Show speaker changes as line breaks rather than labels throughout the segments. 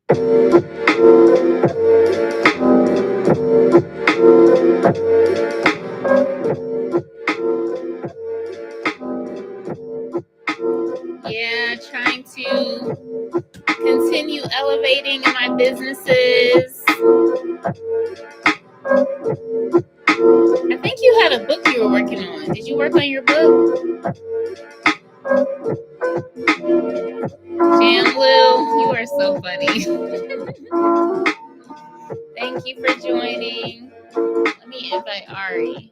Yeah, trying to continue elevating in my businesses. I think you had a book you were working on. Did you work on your book? Jam Blue, you are so funny. Thank you for joining. Let me invite Ari.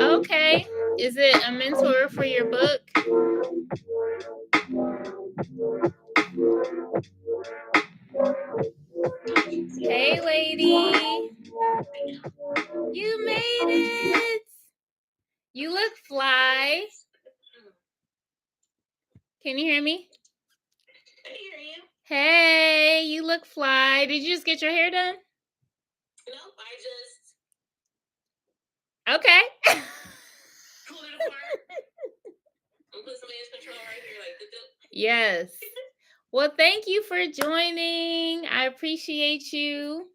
Okay. Is it a mentor for your book? Hey, lady. You made it. You look fly. Can you hear me?
I hear you.
Hey, you look fly. Did you just get your hair done?
Nope, I just...
Okay.
Pulled it apart. And put some edge control right here, like the...
Yes. Well, thank you for joining. I appreciate you.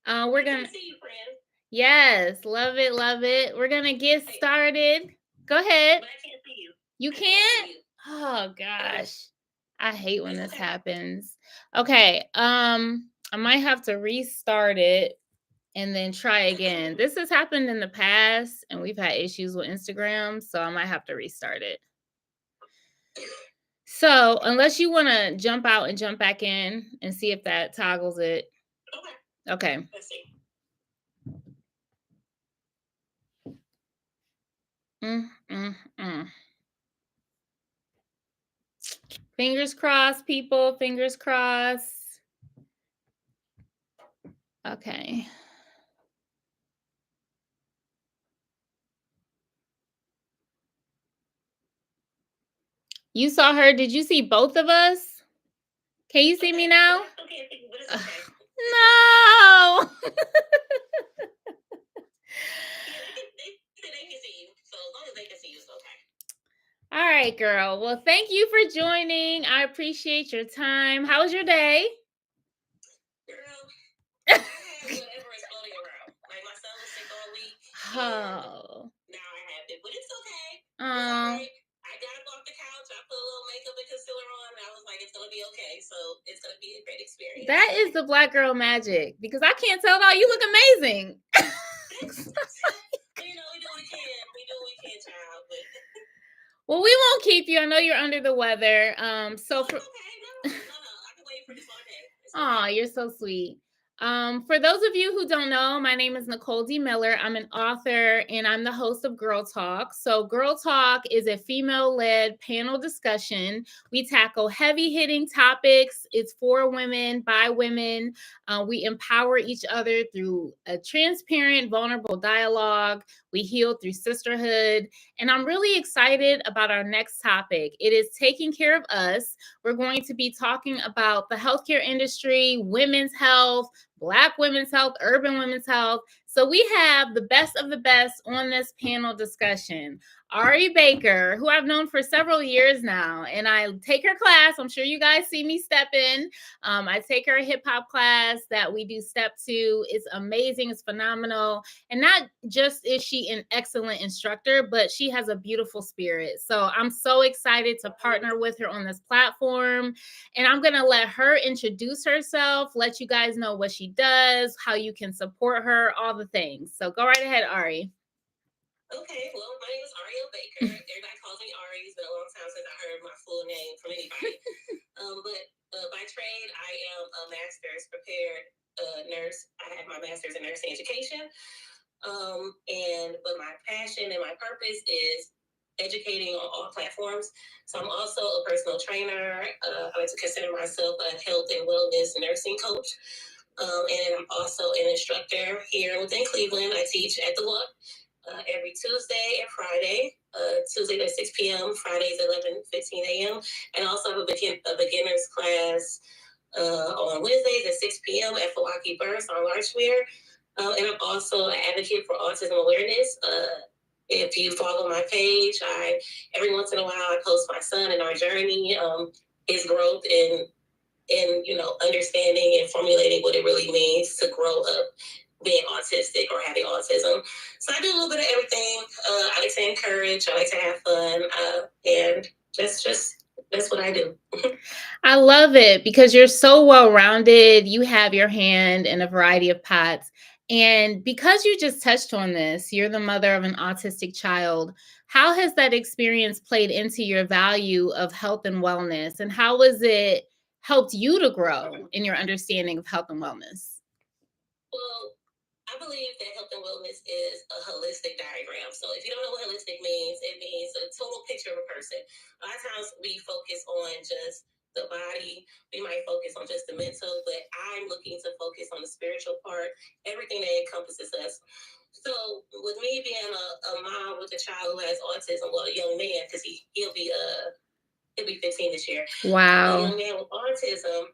We're gonna
see you, friend.
Yes, love it, love it. We're gonna get started. Go ahead.
But I can't see you.
You can't? Oh gosh. I hate when this happens. Okay. I might have to restart it and then try again. This has happened in the past and we've had issues with Instagram, so I might have to restart it. So, unless you want to jump out and jump back in and see if that toggles it. Okay.
Let's see.
Fingers crossed, people. Fingers crossed. Okay. You saw her. Did you see both of us? Can you see me now? No. All right, girl. Well, thank you for joining. I appreciate your time. How was your day?
Girl, I have whatever is floating around. Like my son was sick all week.
Oh.
Now I have it, but it's okay.
Oh.
I got up off the couch. I put a little makeup and concealer on, and I was like, it's gonna be okay. So it's gonna be a great experience.
That is the Black girl magic because I can't tell at all. You look amazing.
You know, we do what we can. We do what we can, child. But...
Well, we won't keep you. I know you're under the weather. So for...
okay. No. I can wait for this all day.
Oh, you're so sweet. For those of you who don't know, my name is Nicole D. Miller. I'm an author and I'm the host of Girl Talk. So Girl Talk is a female-led panel discussion. We tackle heavy-hitting topics. It's for women, by women. We empower each other through a transparent, vulnerable dialogue. We heal through sisterhood. And I'm really excited about our next topic. It is taking care of us. We're going to be talking about the healthcare industry, women's health, Black women's health, urban women's health. So we have the best of the best on this panel discussion. Ari Baker, who I've known for several years now, and I take her class. I'm sure you guys see me step in. I take her hip hop class that we do step 2. It's amazing. It's phenomenal. And not just is she an excellent instructor, but she has a beautiful spirit. So I'm so excited to partner with her on this platform. And I'm going to let her introduce herself, let you guys know what she does, how you can support her, all the things. So go right ahead, Ari.
Okay, well, my name is Ari Baker. Everybody calls me Ari. It's been a long time since I heard my full name from anybody. But by trade, I am a master's prepared nurse. I have my master's in nursing education. But my passion and my purpose is educating on all platforms. So I'm also a personal trainer. I like to consider myself a health and wellness nursing coach. And I'm also an instructor here within Cleveland. I teach at the Look. every Tuesday and Friday. Tuesdays at 6 p.m., Fridays at 11:15 a.m. And also have a beginner's class on Wednesdays at 6 p.m. at Milwaukee Burst on Larchmere. And I'm also an advocate for autism awareness. If you follow my page, every once in a while I post my son and our journey, his growth in understanding and formulating what it really means to grow up being autistic or having autism. So I do a little bit of everything. I like to encourage. I like to have fun, and that's what I do.
I love it because you're so well-rounded. You have your hand in a variety of pots. And because you just touched on this, you're the mother of an autistic child. How has that experience played into your value of health and wellness? And how has it helped you to grow in your understanding of health and wellness?
Well, I believe that health and wellness is a holistic diagram. So if you don't know what holistic means, it means a total picture of a person. A lot of times we focus on just the body, we might focus on just the mental, but I'm looking to focus on the spiritual part, everything that encompasses us. So with me being a mom with a child who has autism, well, a young man, because he'll be 15 this year. A
Wow.
young man with autism,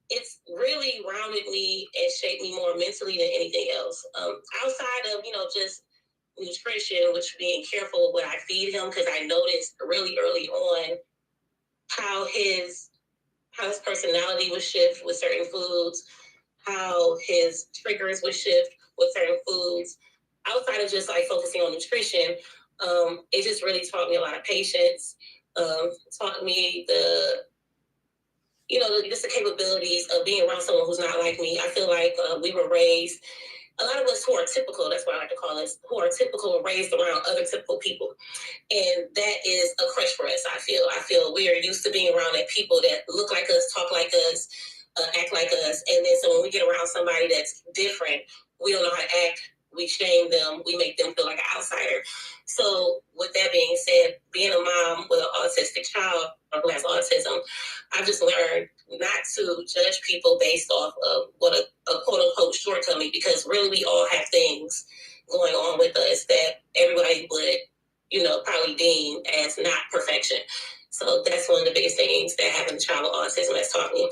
it's really rounded me and shaped me more mentally than anything else. Outside of just nutrition, which being careful of what I feed him, because I noticed really early on how his personality would shift with certain foods, how his triggers would shift with certain foods. Outside of just like focusing on nutrition, it just really taught me a lot of patience. Taught me just the capabilities of being around someone who's not like me. I feel like we were raised, a lot of us who are typical, that's what I like to call us, who are typical were raised around other typical people. And that is a crush for us, I feel. I feel we are used to being around people that look like us, talk like us, act like us. And then so when we get around somebody that's different, we don't know how to act. We shame them. We make them feel like an outsider. So with that being said, being a mom with an autistic child who has autism, I've just learned not to judge people based off of what a quote unquote shortcoming, because really we all have things going on with us that everybody would, probably deem as not perfection. So that's one of the biggest things that having a child with autism has taught me.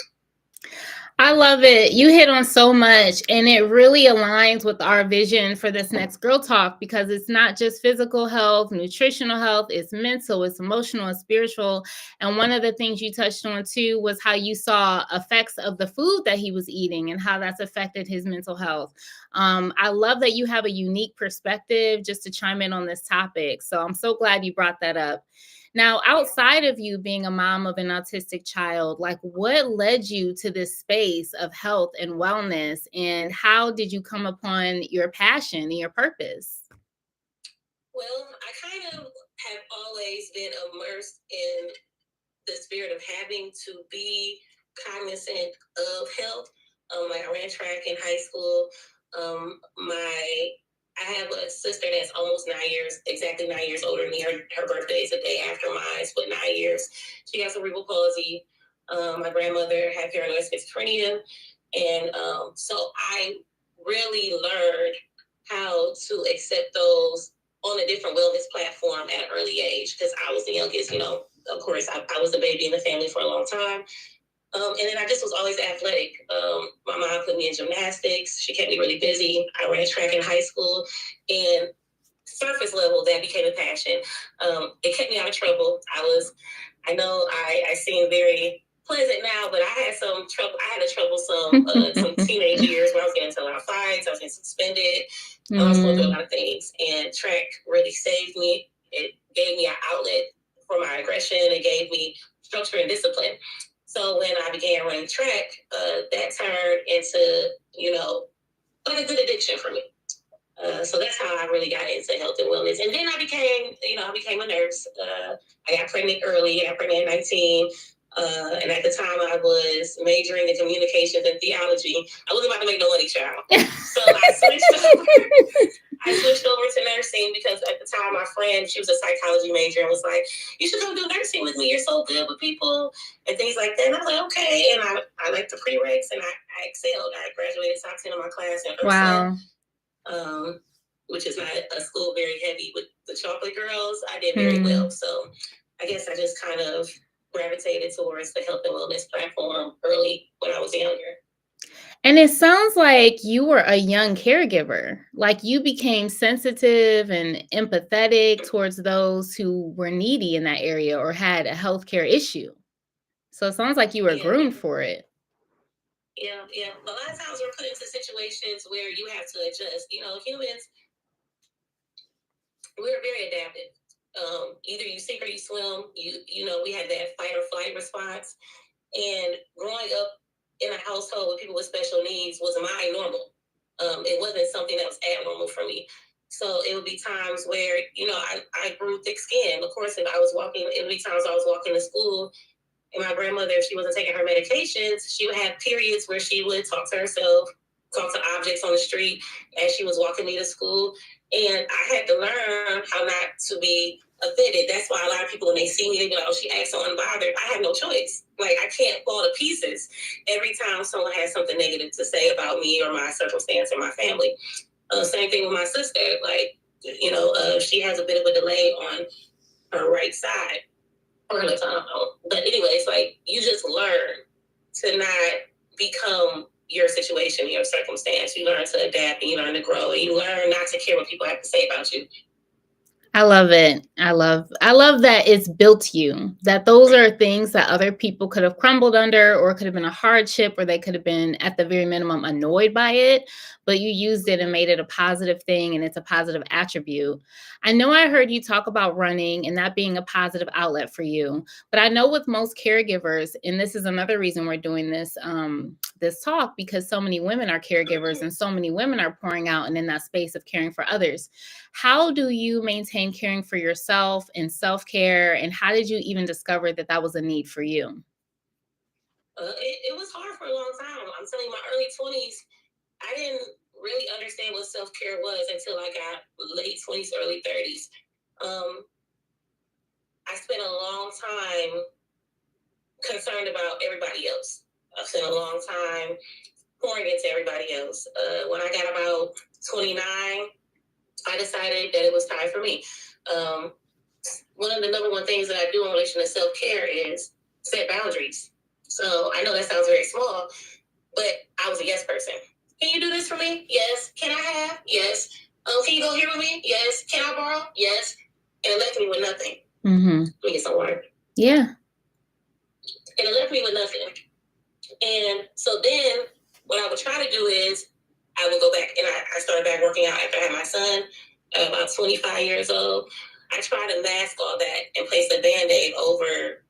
I love it. You hit on so much, and it really aligns with our vision for this next Girl Talk, because it's not just physical health, nutritional health, it's mental, it's emotional, it's spiritual. And one of the things you touched on too was how you saw effects of the food that he was eating and how that's affected his mental health. I love that you have a unique perspective just to chime in on this topic. So I'm so glad you brought that up. Now, outside of you being a mom of an autistic child, like what led you to this space of health and wellness, and how did you come upon your passion and your purpose?
Well, I kind of have always been immersed in the spirit of having to be cognizant of health. Like I ran track in high school. I have a sister that's almost 9 years, exactly 9 years older than me. Her birthday is a day after mine, but 9 years. She has cerebral palsy. My grandmother had paranoid schizophrenia. And so I really learned how to accept those on a different wellness platform at an early age, because I was the youngest, of course, I was the baby in the family for a long time. And then I just was always athletic. My mom put me in gymnastics. She kept me really busy. I ran track in high school. And surface level, that became a passion. It kept me out of trouble. I know I seem very pleasant now, but I had some trouble. I had a troublesome some teenage years where I was getting into a lot of fights. I was getting suspended. I was going through a lot of things, and track really saved me. It gave me an outlet for my aggression. It gave me structure and discipline. So when I began running track, that turned into like a good addiction for me. So that's how I really got into health and wellness. And then I became a nurse. I got pregnant early. I got pregnant at 19. And at the time I was majoring in communications and theology. I wasn't about to make no money, child. So I switched over to nursing because at the time my friend, she was a psychology major, and was like, you should come do nursing with me. You're so good with people and things like that. And I was like, okay. And I liked the prereqs, and I excelled. I graduated top 10 in my class in nursing.
Wow.
which is not a school very heavy with the chocolate girls, I did very well.
Hmm.
So I guess I just kind of gravitated towards the health and wellness platform early when I was younger.
And it sounds like you were a young caregiver. Like you became sensitive and empathetic towards those who were needy in that area or had a healthcare issue. So it sounds like you were
Yeah,
groomed for it.
yeah. A lot of times we're put into situations where you have to adjust. Humans, we're very adaptive. Either you sink or you swim. We had that fight or flight response. And growing up in a household with people with special needs was my normal. It wasn't something that was abnormal for me. So it would be times where, I grew thick skin. Of course, if I was walking, it would be times I was walking to school and my grandmother, if she wasn't taking her medications, she would have periods where she would talk to herself, talk to objects on the street as she was walking me to school. And I had to learn how not to be offended. That's why a lot of people, when they see me, they be like, oh, she acts so unbothered. I have no choice. Like, I can't fall to pieces every time someone has something negative to say about me or my circumstance or my family. Same thing with my sister. Like, she has a bit of a delay on her right side or the time. But anyway, it's like you just learn to not become your situation, your circumstance. You learn to adapt and you learn to grow and you learn not to care what people have to say about you.
I love it. I love that it's built you. That those are things that other people could have crumbled under or could have been a hardship or they could have been at the very minimum annoyed by it, but you used it and made it a positive thing and it's a positive attribute. I know I heard you talk about running and that being a positive outlet for you, but I know with most caregivers, and this is another reason we're doing this talk because so many women are caregivers and so many women are pouring out and in that space of caring for others. How do you maintain caring for yourself and self care? And how did you even discover that that was a need for you?
It was hard for a long time. I'm telling you, my early 20s, I didn't really understand what self care was until I got late 20s, early 30s. Um, I spent a long time concerned about everybody else. I spent a long time pouring into everybody else. When I got about 29, I decided that it was time for me. Um, One of the number one things that I do in relation to self care is set boundaries. So I know that sounds very small, but I was a yes person. Can you do this for me? Yes. Can I have? Yes. Can you go here with me? Yes. Can I borrow? Yes. And it left me with nothing.
Mm-hmm.
Let me get some water.
Yeah.
And it left me with nothing. And so then what I would try to do is I would go back and I started back working out after I had my son, about 25 years old. I tried to mask all that and place a band-aid over,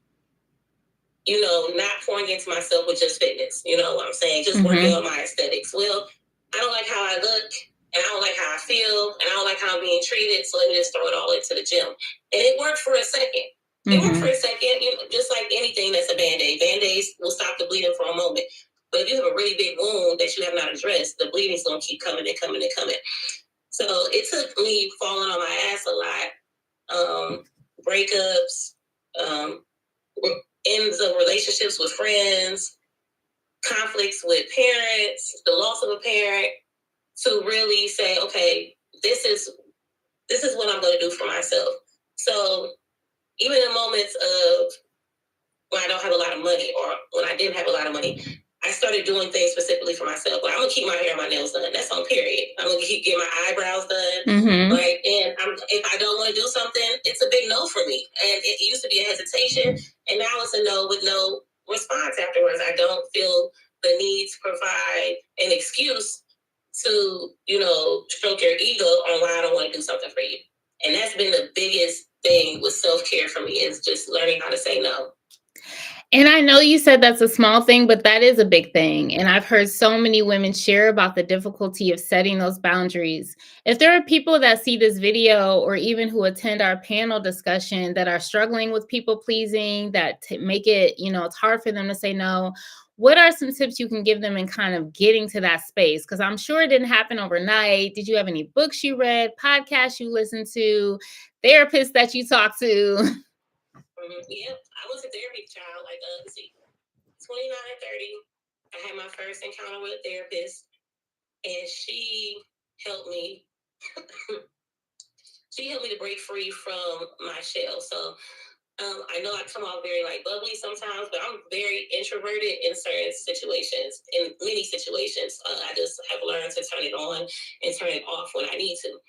not pouring into myself with just fitness. You know what I'm saying? Just working on my aesthetics. Well, I don't like how I look and I don't like how I feel and I don't like how I'm being treated. So let me just throw it all into the gym. And it worked for a second. It worked for a second, just like anything that's a band-aid. Band-aids will stop the bleeding for a moment. But if you have a really big wound that you have not addressed, the bleeding's going to keep coming and coming and coming. So it took me falling on my ass a lot, breakups, um, ends of relationships with friends, conflicts with parents, the loss of a parent, to really say, okay, this is what I'm going to do for myself. So even in moments of when I don't have a lot of money or when I didn't have a lot of money, I started doing things specifically for myself. Like, I'm gonna keep my hair and my nails done. That's on period. I'm gonna keep getting my eyebrows done.
Mm-hmm.
Right. And if I don't want to do something, it's a big no for me. And it used to be a hesitation, and now it's a no with no response afterwards. I don't feel the need to provide an excuse to, stroke your ego on why I don't want to do something for you. And that's been the biggest thing with self-care for me, is just learning how to say no.
And I know you said that's a small thing, but that is a big thing. And I've heard so many women share about the difficulty of setting those boundaries. If there are people that see this video or even who attend our panel discussion that are struggling with people pleasing, that make it, it's hard for them to say no, what are some tips you can give them in kind of getting to that space? Because I'm sure it didn't happen overnight. Did you have any books you read, podcasts you listened to, therapists that you talked to?
Yeah, I was a therapy child. Like, let's see, 29 and 30, I had my first encounter with a therapist, and she helped me She helped me to break free from my shell. So I know I come off very like bubbly sometimes, but I'm very introverted in certain situations. In many situations, I just have learned to turn it on and turn it off when I need to.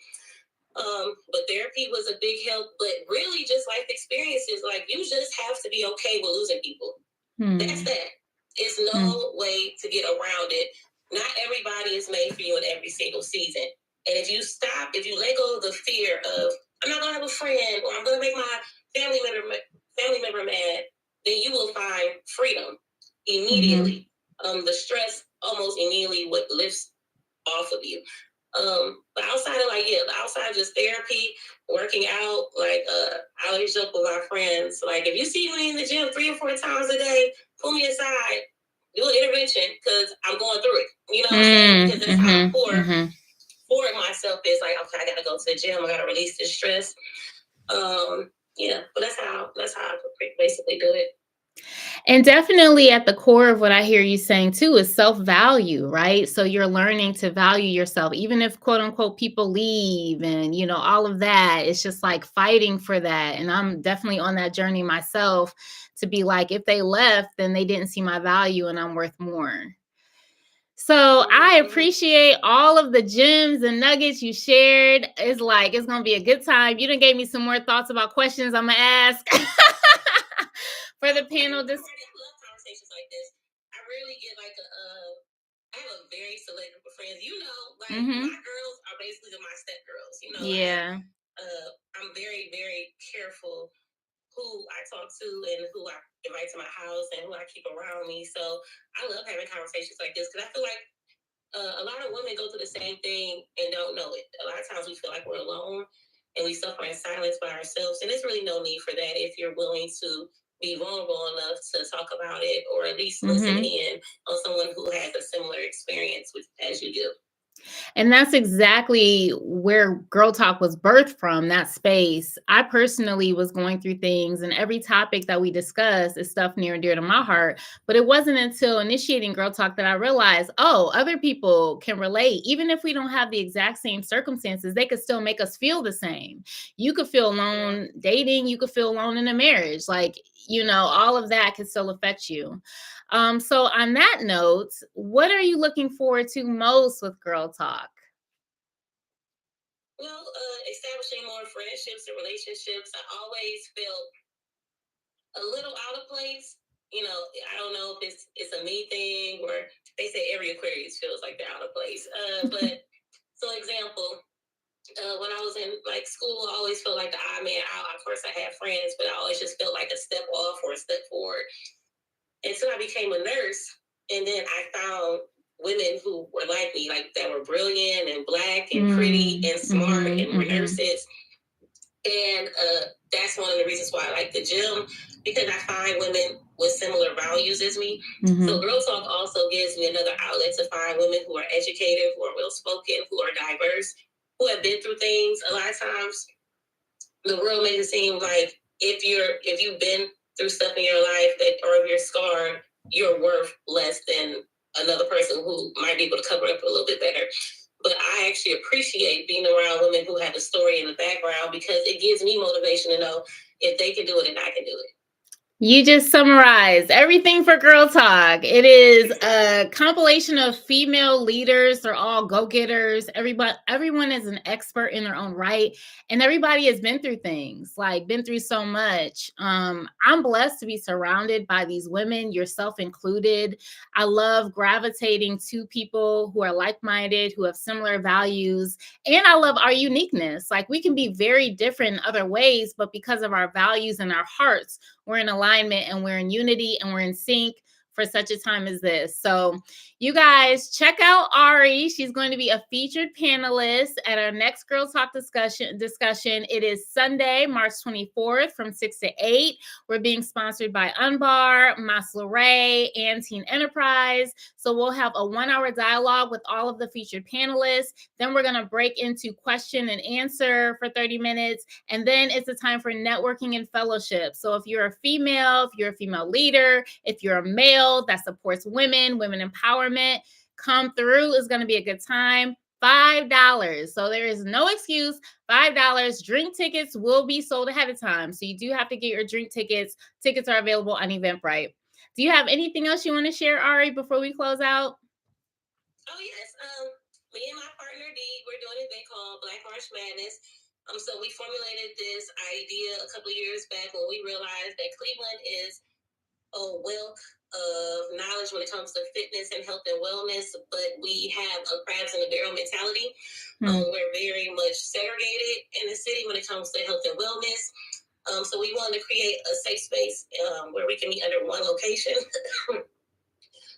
But therapy was a big help. But really, just life experiences, like you just have to be okay with losing people. That's that. It's no way to get around it. Not everybody is made for you in every single season. And if you let go of the fear of I'm not gonna have a friend or I'm gonna make my family member mad, then you will find freedom immediately. The stress almost immediately what lifts off of you. But outside of outside of just therapy, working out, I always joke with my friends, like if you see me in the gym 3 or 4 times a day, pull me aside, do an intervention because I'm going through it. You know what I'm saying? Because that's how I pour it myself is like, okay, I gotta go to the gym, I gotta release this stress. Yeah, but that's how I basically do it.
And definitely at the core of what I hear you saying too is self-value, right? So you're learning to value yourself, even if quote unquote people leave and, all of that. It's just like fighting for that. And I'm definitely on that journey myself to be like, if they left, then they didn't see my value and I'm worth more. So I appreciate all of the gems and nuggets you shared. It's like it's gonna be a good time. You done gave me some more thoughts about questions I'm gonna ask for the panel.
I love conversations like this. I really get like I have a very select group of friends. My girls are basically my step girls.
Yeah.
I'm very, very careful who I talk to and who I invite to my house and who I keep around me. So I love having conversations like this because I feel like a lot of women go through the same thing and don't know it. A lot of times we feel like we're alone and we suffer in silence by ourselves. And there's really no need for that if you're willing to be vulnerable enough to talk about it or at least listen in on someone who has a similar experience as you do.
And that's exactly where Girl Talk was birthed from, that space. I personally was going through things, and every topic that we discuss is stuff near and dear to my heart. But it wasn't until initiating Girl Talk that I realized, oh, other people can relate. Even if we don't have the exact same circumstances, they could still make us feel the same. You could feel alone dating, you could feel alone in a marriage. All of that could still affect you. So on that note, what are you looking forward to most with Girl Talk?
Well, establishing more friendships and relationships. I always felt a little out of place. I don't know if it's a me thing or they say every Aquarius feels like they're out of place. But so example, when I was in like school, I always felt like the odd man out. Of course, I had friends, but I always just felt like a step off or a step forward. Until I became a nurse, and then I found women who were like me, like that were brilliant and black and pretty and smart and were nurses. And that's one of the reasons why I like the gym, because I find women with similar values as me. So Girl Talk also gives me another outlet to find women who are educated, who are well spoken, who are diverse, who have been through things. A lot of times the world makes it seem like if you've been through stuff in your life or if you're scarred, you're worth less than another person who might be able to cover up a little bit better. But I actually appreciate being around women who have a story in the background because it gives me motivation to know if they can do it, and I can do it.
You just summarized everything for Girl Talk. It is a compilation of female leaders. They're all go-getters. Everyone is an expert in their own right. And everybody has been through things, been through so much. I'm blessed to be surrounded by these women, yourself included. I love gravitating to people who are like-minded, who have similar values. And I love our uniqueness. We can be very different in other ways, but because of our values and our hearts, we're in alignment and we're in unity and we're in sync for such a time as this. So you guys check out Ari. She's going to be a featured panelist at our next Girl Talk discussion. It is Sunday, March 24th from 6 to 8. We're being sponsored by Unbar, Mas Luray, and Teen Enterprise. So we'll have a 1-hour dialogue with all of the featured panelists. Then we're going to break into question and answer for 30 minutes. And then it's a time for networking and fellowship. So if you're a female, if you're a female leader, if you're a male that supports women empowerment, come through. It's going to be a good time. $5. So there is no excuse. $5. Drink tickets will be sold ahead of time. So you do have to get your drink tickets. Tickets are available on Eventbrite. Do you have anything else you want to share, Ari, before we close out?
Oh yes. Me and my partner D, we're doing an event called Black March Madness. So we formulated this idea a couple of years back when we realized that Cleveland is a wealth of knowledge when it comes to fitness and health and wellness, but we have a crabs in the barrel mentality. We're very much segregated in the city when it comes to health and wellness. So we wanted to create a safe space where we can meet under one location.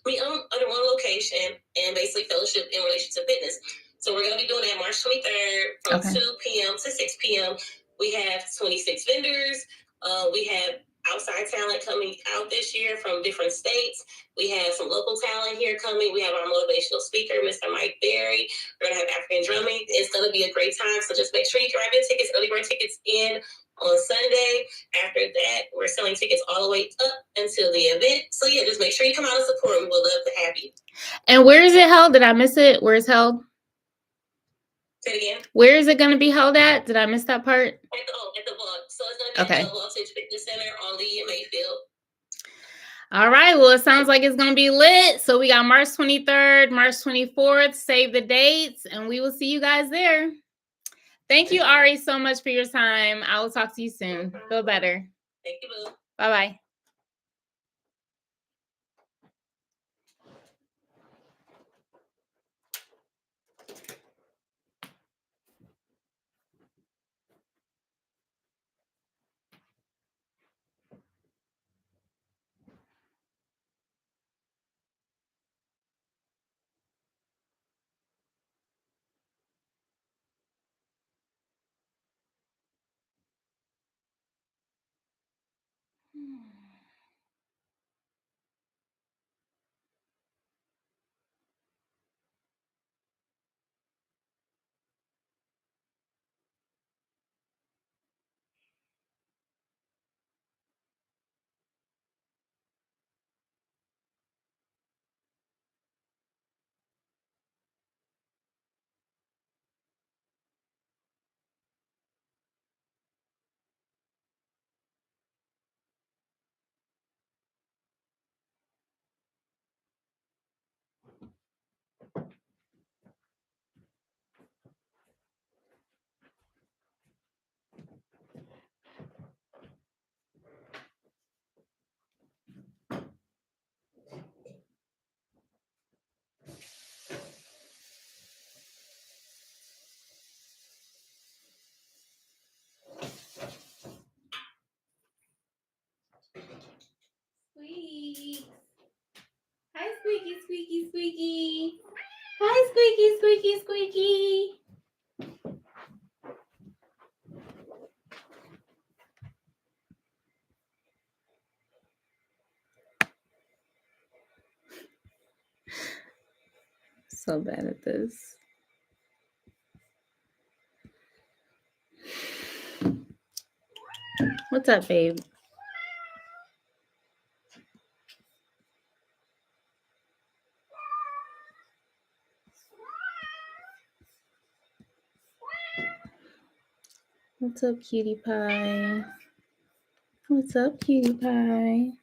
We own under one location and basically fellowship in relation to fitness. So we're going to be doing that March 23rd from 2 p.m. to 6 p.m. We have 26 vendors. We have outside talent coming out this year from different states. We have some local talent here coming. We have our motivational speaker, Mr. Mike Berry. We're going to have African drumming. It's going to be a great time. So just make sure you grab your tickets, early bird tickets in on Sunday. After that, we're selling tickets all the way up until the event. So yeah, just make sure you come out and support. We would love to have you.
And where is it held? Did I miss it? Where is it held?
Say it again.
Where is it going to be held at? Did I miss that part?
At the vault. So it's going to be at the Voltage Fitness Center on Lee and Mayfield.
All right. Well, it sounds like it's going to be lit. So we got March 23rd, March 24th. Save the dates, and we will see you guys there. Thank you, Ari, so much for your time. I will talk to you soon. Feel better.
Thank you, Boo.
Bye-bye. Squeak. Hi, Squeaky, Squeaky, Squeaky. Hi, Squeaky, Squeaky, Squeaky. So bad at this. What's up, babe? What's up, cutie pie? What's up, cutie pie?